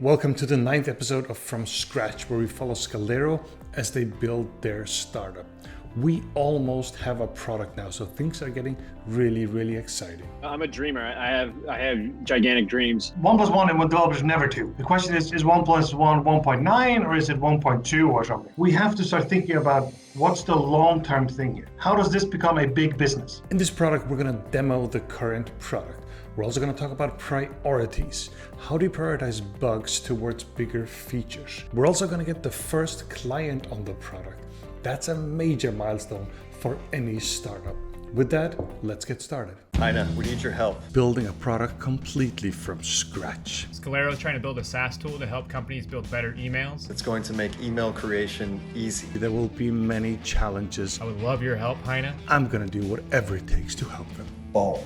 Welcome to the 9th episode of From Scratch, where we follow Scalero as they build their startup. We almost have a product now, so things are getting really exciting. I'm a dreamer. I have gigantic dreams. 1 plus 1 in one developer is never 2. The question is 1 plus 1 1.9 or is it 1.2 or something? We have to start thinking about what's the long-term thing here. How does this become a big business? In this product, we're going to demo the current product. We're also going to talk about priorities. How do you prioritize bugs towards bigger features? We're also going to get the first client on the product. That's a major milestone for any startup. With that, let's get started. Heine, we need your help. Building a product completely from scratch. Scalero is trying to build a SaaS tool to help companies build better emails. It's going to make email creation easy. There will be many challenges. I would love your help, Heine. I'm going to do whatever it takes to help them. Ball.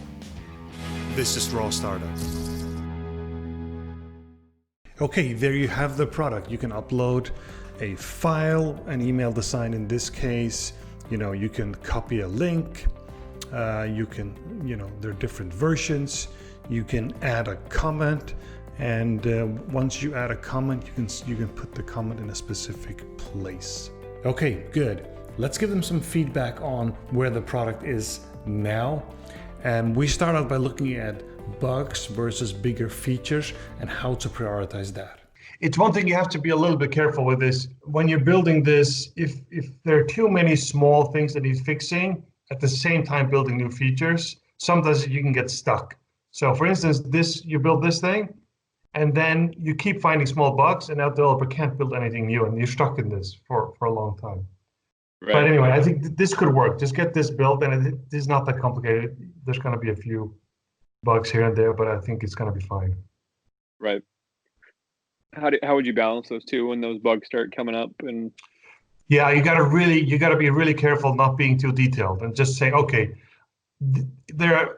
This is Raw Startup. Okay, there you have the product. You can upload a file, an email design in this case. You can copy a link. There are different versions. You can add a comment, and once you add a comment, you can put the comment in a specific place. Okay, good. Let's give them some feedback on where the product is now. And we start out by looking at bugs versus bigger features and how to prioritize that. It's one thing you have to be a little bit careful with this. When you're building this, if there are too many small things that need fixing, at the same time building new features, sometimes you can get stuck. So for instance, you build this thing, and then you keep finding small bugs, and now the developer can't build anything new, and you're stuck in this for a long time. Right. But anyway, I think this could work. Just get this built, and it is not that complicated. There's going to be a few bugs here and there, but I think it's going to be fine. Right. How would you balance those two when those bugs start coming up? And yeah, you got to be really careful not being too detailed and just say, okay,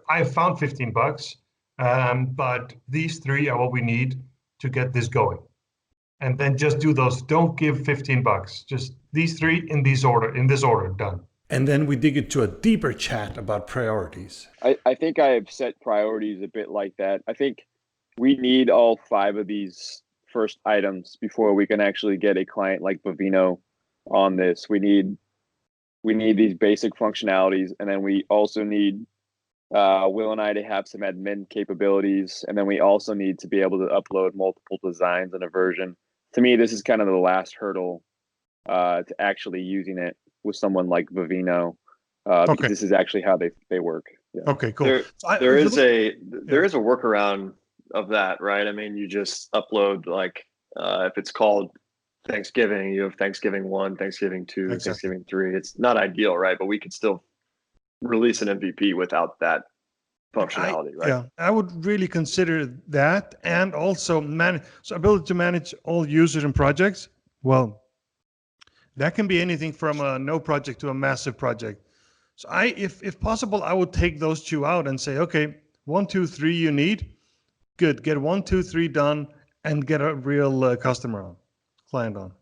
I found 15 bugs, but these 3 are what we need to get this going. And then just do those. Don't give 15 bugs. Just these 3 in this order, done. And then we dig into a deeper chat about priorities. I think I have set priorities a bit like that. I think we need all 5 of these first items before we can actually get a client like Vivino on this. We need these basic functionalities, and then we also need Will and I to have some admin capabilities, and then we also need to be able to upload multiple designs in a version. To me, this is kind of the last hurdle to actually using it with someone like Vivino, because this is actually how they work. Yeah. Okay, cool. There is a workaround of that, right? I mean, you just upload if it's called Thanksgiving, you have Thanksgiving 1, Thanksgiving 2, exactly. Thanksgiving 3. It's not ideal, right? But we could still release an MVP without that functionality, right? Yeah, I would really consider that, and also ability to manage all users and projects. Well, that can be anything from a no project to a massive project. So if possible, I would take those 2 out and say, okay, 1, 2, 3 you need. Good, get 1, 2, 3 done and get a real client on.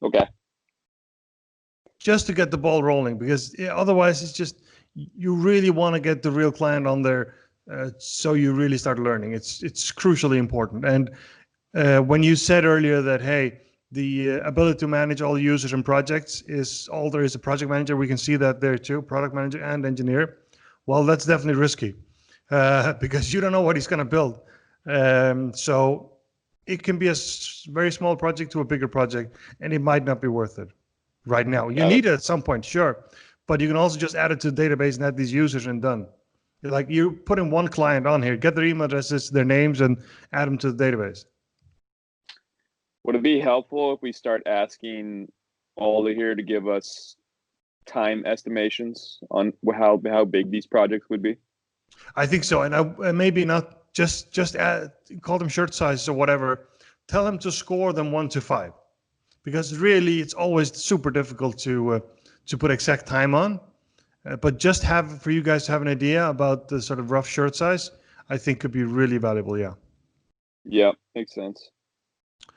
Okay. Just to get the ball rolling, because otherwise it's just, you really want to get the real client on there, so you really start learning. It's crucially important. And when you said earlier that, hey, the ability to manage all users and projects is all there is. A project manager, we can see that there too, product manager and engineer. Well, that's definitely risky because you don't know what he's going to build. So it can be a very small project to a bigger project, and it might not be worth it right now. You need it at some point, sure, but you can also just add it to the database and add these users and done. Like, you put in one client on here, get their email addresses, their names, and add them to the database. Would it be helpful if we start asking Alda here to give us time estimations on how big these projects would be? I think so, and maybe not just call them shirt sizes or whatever. Tell them to score them 1 to 5, because really it's always super difficult to put exact time on. But just for you guys to have an idea about the sort of rough shirt size, I think could be really valuable. Yeah. Yeah, makes sense.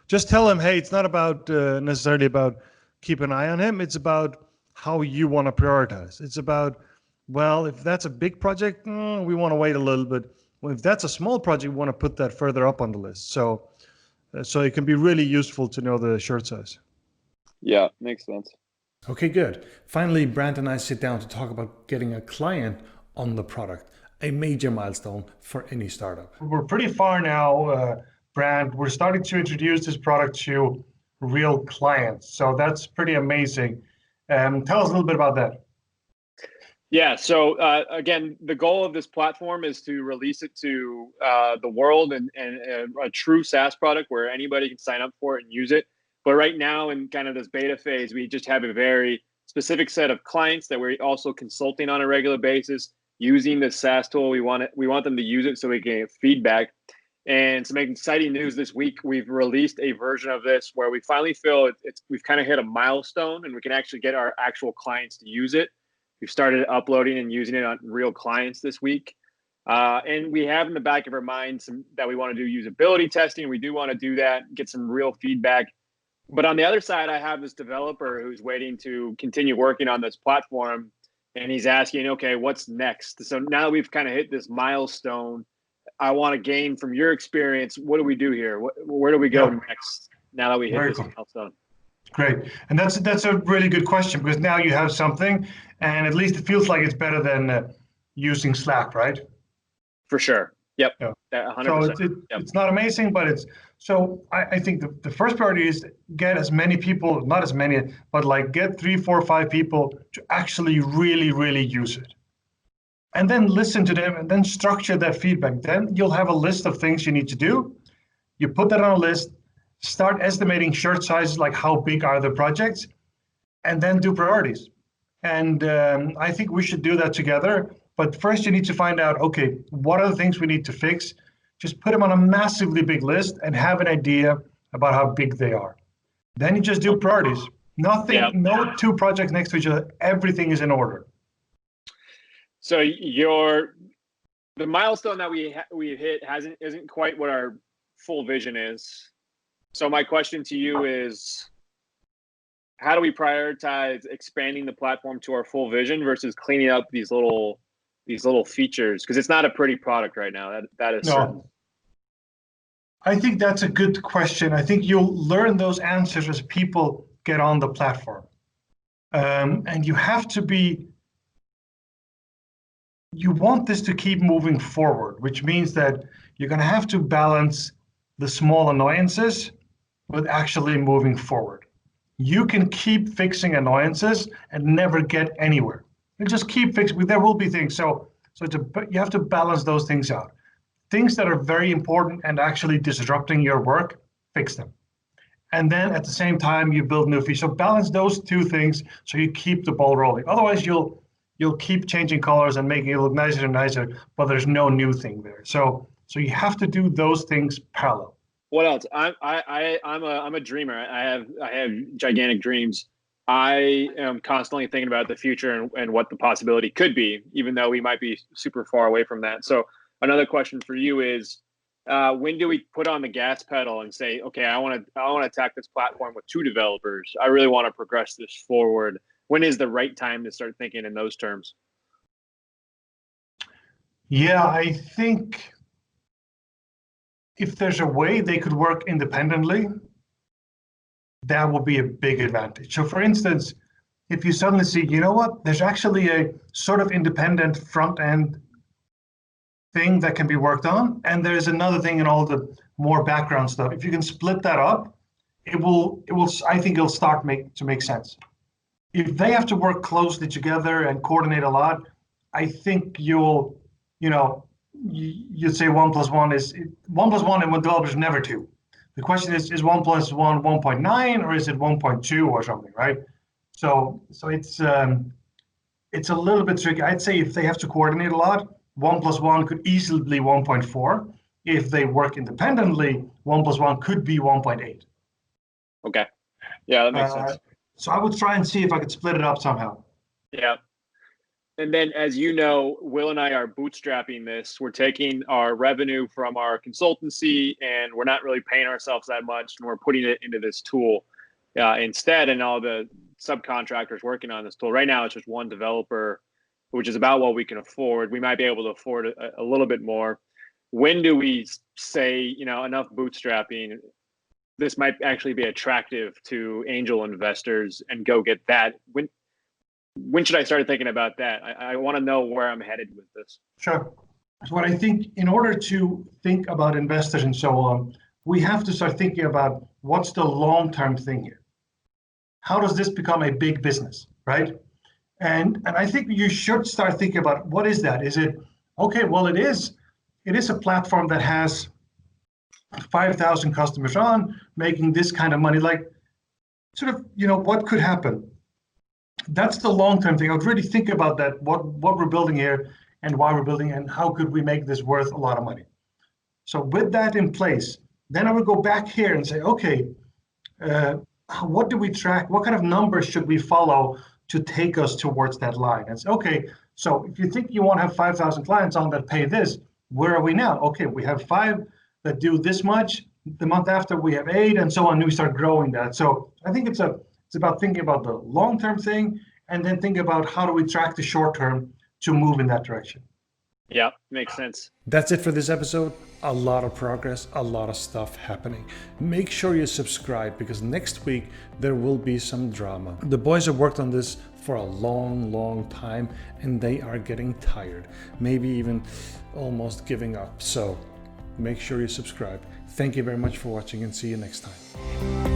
Just tell him, hey, it's not about necessarily about keep an eye on him. It's about how you want to prioritize. It's about, well, if that's a big project, we want to wait a little bit. Well, if that's a small project, we want to put that further up on the list. So it can be really useful to know the shirt size. Yeah, makes sense. Okay, good. Finally, Brant and I sit down to talk about getting a client on the product, a major milestone for any startup. We're pretty far now, Brand. We're starting to introduce this product to real clients. So that's pretty amazing. Tell us a little bit about that. Yeah, so again, the goal of this platform is to release it to the world and a true SaaS product where anybody can sign up for it and use it. But right now, in kind of this beta phase, we just have a very specific set of clients that we're also consulting on a regular basis using the SaaS tool. We want them to use it so we can get feedback. And some exciting news this week, we've released a version of this where we finally feel we've kind of hit a milestone and we can actually get our actual clients to use it. We've started uploading and using it on real clients this week. And we have in the back of our minds that we want to do usability testing. We do want to do that, get some real feedback. But on the other side, I have this developer who's waiting to continue working on this platform. And he's asking, okay, what's next? So now we've kind of hit this milestone. I want to gain from your experience. What do we do here? Where do we go next now that we hit this milestone? Great. And that's a really good question, because now you have something, and at least it feels like it's better than using Slack, right? For sure. Yep. Yeah. 100%. So it's not amazing, but I think the first priority is get as many people, not as many, but like get 3, 4, 5 people to actually really, really use it. And then listen to them and then structure that feedback. Then you'll have a list of things you need to do. You put that on a list, start estimating shirt sizes, like how big are the projects, and then do priorities. And I think we should do that together. But first you need to find out, okay, what are the things we need to fix? Just put them on a massively big list and have an idea about how big they are. Then you just do priorities. Nothing, no 2 projects next to each other. Everything is in order. So the milestone that we've hit isn't quite what our full vision is. So my question to you is, how do we prioritize expanding the platform to our full vision versus cleaning up these little features? Because it's not a pretty product right now. That is certain. I think that's a good question. I think you'll learn those answers as people get on the platform. And you want this to keep moving forward, which means that you're going to have to balance the small annoyances with actually moving forward. You can keep fixing annoyances and never get anywhere. You just keep fixing. There will be things. So you have to balance those things out. Things that are very important and actually disrupting your work, fix them. And then at the same time, you build new features. So balance those 2 things so you keep the ball rolling. Otherwise, you'll keep changing colors and making it look nicer and nicer, but there's no new thing there. So you have to do those things parallel. What else? I'm a dreamer. I have gigantic dreams. I am constantly thinking about the future and what the possibility could be, even though we might be super far away from that. So another question for you is, when do we put on the gas pedal and say, okay, I want to attack this platform with 2 developers. I really want to progress this forward. When is the right time to start thinking in those terms? Yeah, I think if there's a way they could work independently, that would be a big advantage. So for instance, if you suddenly see, you know what, there's actually a sort of independent front end thing that can be worked on, and there's another thing in all the more background stuff. If you can split that up, it will. I think it'll start to make sense. If they have to work closely together and coordinate a lot, I think you'd say 1 + 1 is 1 + 1, and with developers never 2. The question is 1 + 1 1.9, or is it 1.2 or something, right? So it's a little bit tricky. I'd say if they have to coordinate a lot, 1 + 1 could easily be 1.4. If they work independently, 1 + 1 could be 1.8. Okay. Yeah, that makes sense. So I would try and see if I could split it up somehow. Yeah. And then, as you know, Will and I are bootstrapping this. We're taking our revenue from our consultancy, and we're not really paying ourselves that much, and we're putting it into this tool instead. And all the subcontractors working on this tool right now, it's just 1 developer, which is about what we can afford. We might be able to afford a little bit more. when do we say, enough bootstrapping, this might actually be attractive to angel investors and go get that? When should I start thinking about that? I want to know where I'm headed with this. Sure. So what I think, in order to think about investors and so on, we have to start thinking about what's the long-term thing here. How does this become a big business, right? And I think you should start thinking about, what is that? Is it, okay, well, it is a platform that has 5,000 customers on, making this kind of money, like sort of, what could happen? That's the long-term thing. I would really think about that, what we're building here and why we're building, and how could we make this worth a lot of money. So with that in place, then I would go back here and say, okay, what do we track? What kind of numbers should we follow to take us towards that line? And say, okay, so if you think you want to have 5,000 clients on that pay this, where are we now? Okay, we have 5 that do this much. The month after we have 8, and so on. And we start growing that. So I think it's about thinking about the long-term thing, and then think about how do we track the short-term to move in that direction. Yeah, makes sense. That's it for this episode. A lot of progress, a lot of stuff happening. Make sure you subscribe, because next week there will be some drama. The boys have worked on this for a long time, and they are getting tired, maybe even almost giving up. So make sure you subscribe. Thank you very much for watching, and see you next time.